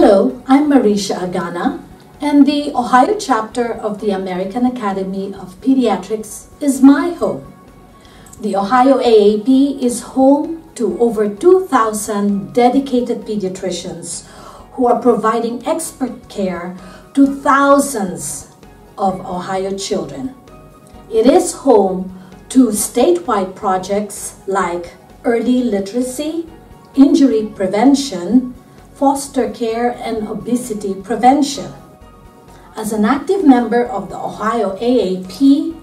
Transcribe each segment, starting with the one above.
Hello, I'm Marisha Agana, and the Ohio chapter of the American Academy of Pediatrics is my home. The Ohio AAP is home to over 2,000 dedicated pediatricians who are providing expert care to thousands of Ohio children. It is home to statewide projects like early literacy, injury prevention, foster care, and obesity prevention. As an active member of the Ohio AAP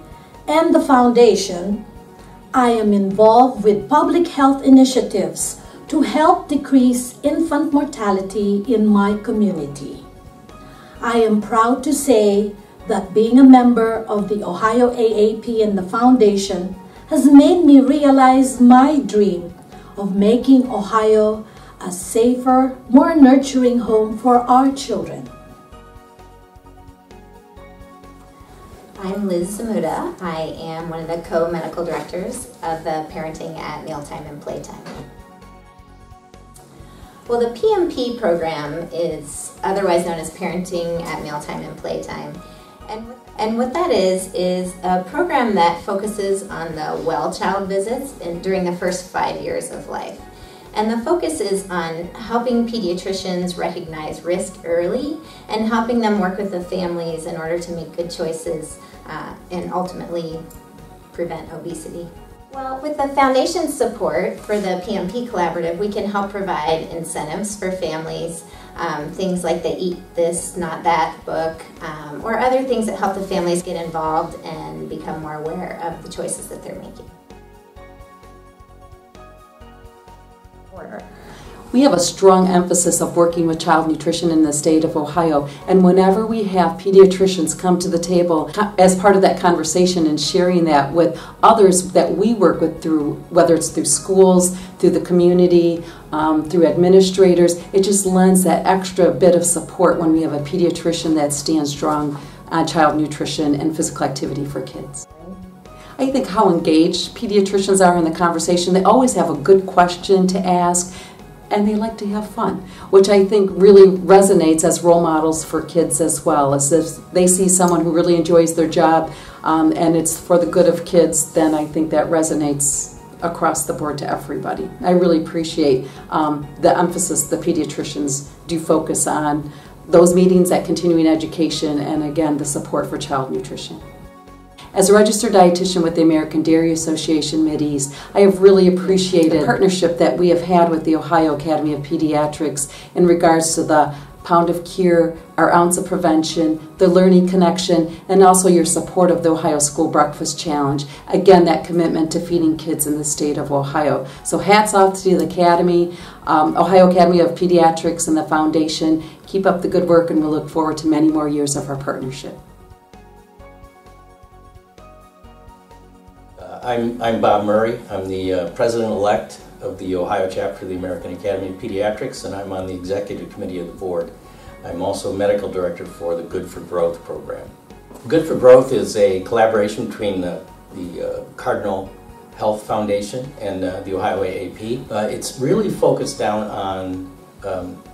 and the Foundation, I am involved with public health initiatives to help decrease infant mortality in my community. I am proud to say that being a member of the Ohio AAP and the Foundation has made me realize my dream of making Ohio a safer, more nurturing home for our children. I'm Liz Zamuda. I am one of the co-medical directors of the Parenting at Mealtime and Playtime. Well, the PMP program is otherwise known as Parenting at Mealtime and Playtime. And what that is a program that focuses on the well child visits during the first 5 years of life. And the focus is on helping pediatricians recognize risk early and helping them work with the families in order to make good choices and ultimately prevent obesity. Well, with the Foundation's support for the PMP Collaborative, we can help provide incentives for families, things like the Eat This, Not That book, or other things that help the families get involved and become more aware of the choices that they're making. We have a strong emphasis of working with child nutrition in the state of Ohio, and whenever we have pediatricians come to the table as part of that conversation and sharing that with others that we work with through, whether it's through schools, through the community, through administrators, it just lends that extra bit of support when we have a pediatrician that stands strong on child nutrition and physical activity for kids. I think how engaged pediatricians are in the conversation. They always have a good question to ask, and they like to have fun, which I think really resonates as role models for kids as well. As if they see someone who really enjoys their job and it's for the good of kids, then I think that resonates across the board to everybody. I really appreciate the emphasis the pediatricians do focus on those meetings at continuing education and again the support for child nutrition. As a registered dietitian with the American Dairy Association Mideast, I have really appreciated the partnership that we have had with the Ohio Academy of Pediatrics in regards to the Pound of Cure, our Ounce of Prevention, the Learning Connection, and also your support of the Ohio School Breakfast Challenge. Again, that commitment to feeding kids in the state of Ohio. So hats off to the Academy, Ohio Academy of Pediatrics, and the Foundation. Keep up the good work, and we'll look forward to many more years of our partnership. I'm Bob Murray. I'm the president-elect of the Ohio chapter of the American Academy of Pediatrics, and I'm on the executive committee of the board. I'm also medical director for the Good for Growth program. Good for Growth is a collaboration between the Cardinal Health Foundation and the Ohio AAP. It's really focused down on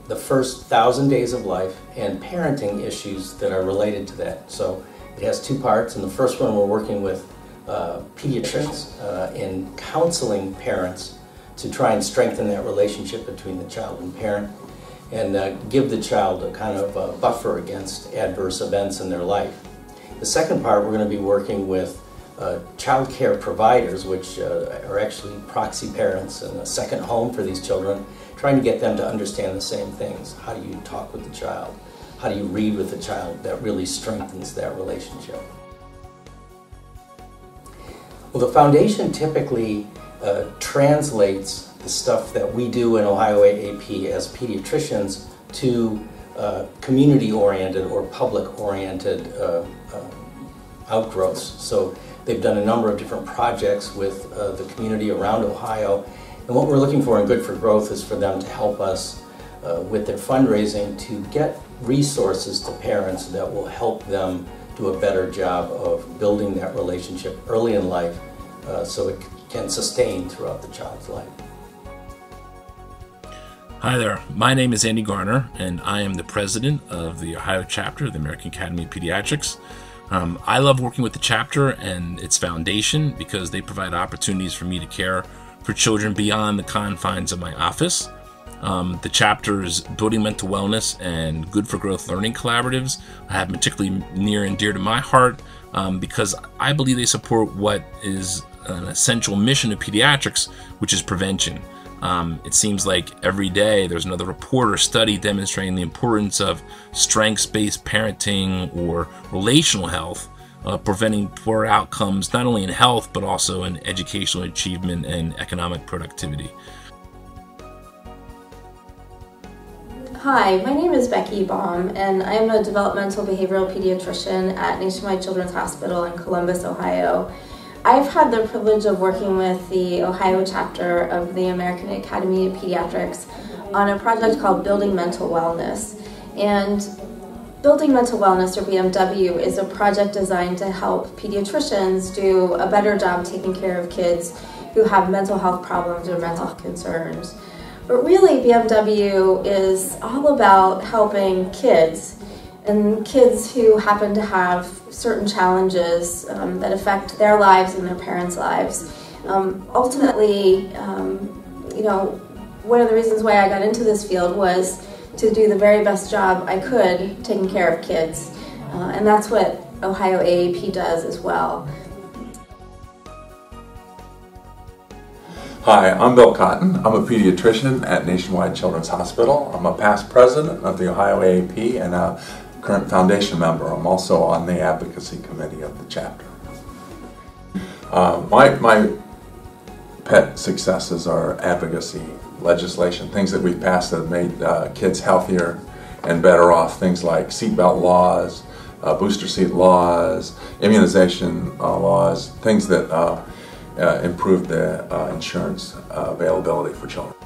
the first 1,000 days of life and parenting issues that are related to that. So it has two parts. In the first one, we're working with pediatricians in counseling parents to try and strengthen that relationship between the child and parent and give the child a kind of a buffer against adverse events in their life. The second part, we're going to be working with child care providers, which are actually proxy parents and a second home for these children, trying to get them to understand the same things. How do you talk with the child? How do you read with the child? That really strengthens that relationship. Well, the foundation typically translates the stuff that we do in Ohio AAP as pediatricians to community-oriented or public-oriented outgrowths. So they've done a number of different projects with the community around Ohio. And what we're looking for in Good for Growth is for them to help us with their fundraising to get resources to parents that will help them do a better job of building that relationship early in life so it can sustain throughout the child's life. Hi there, my name is Andy Garner, and I am the president of the Ohio chapter of the American Academy of Pediatrics. I love working with the chapter and its foundation because they provide opportunities for me to care for children beyond the confines of my office. The chapter's Building Mental Wellness and Good for Growth Learning Collaboratives I have particularly near and dear to my heart because I believe they support what is an essential mission of pediatrics, which is prevention. It seems like every day there's another report or study demonstrating the importance of strengths-based parenting or relational health, preventing poor outcomes not only in health but also in educational achievement and economic productivity. Hi, my name is Becky Bomb, and I am a developmental behavioral pediatrician at Nationwide Children's Hospital in Columbus, Ohio. I've had the privilege of working with the Ohio chapter of the American Academy of Pediatrics on a project called Building Mental Wellness. And Building Mental Wellness, or BMW, is a project designed to help pediatricians do a better job taking care of kids who have mental health problems or mental health concerns. But really, BMW is all about helping kids, and kids who happen to have certain challenges that affect their lives and their parents' lives. Ultimately, one of the reasons why I got into this field was to do the very best job I could taking care of kids, and that's what Ohio AAP does as well. Hi, I'm Bill Cotton. I'm a pediatrician at Nationwide Children's Hospital. I'm a past president of the Ohio AAP and a current foundation member. I'm also on the advocacy committee of the chapter. My pet successes are advocacy legislation, things that we've passed that have made kids healthier and better off, things like seatbelt laws, booster seat laws, immunization laws, things that improve the insurance availability for children.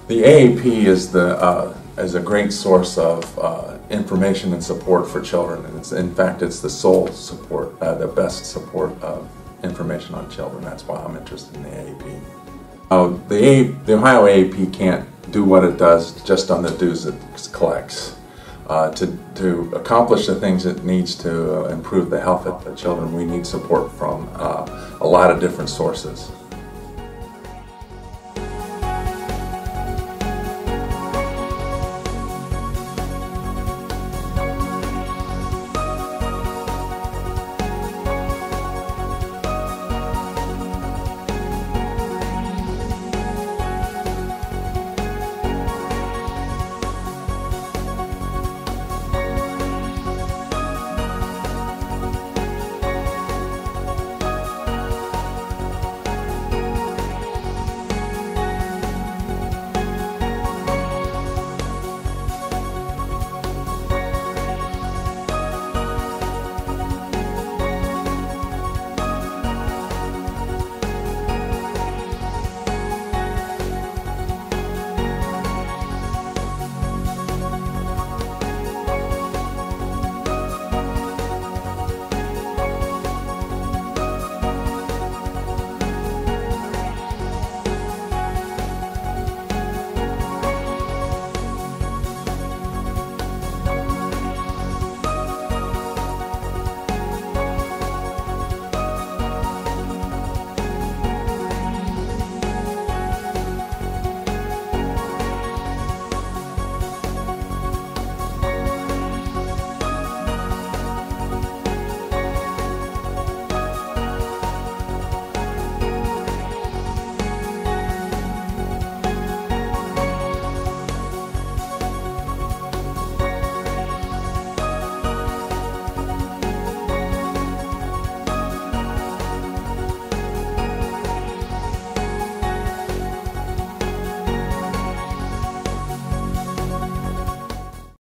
The AAP is a great source of information and support for children, and in fact it's the sole support, the best support of information on children. That's why I'm interested in the AAP. The Ohio AAP can't do what it does just on the dues it collects. To accomplish the things it needs to improve the health of the children, we need support from a lot of different sources.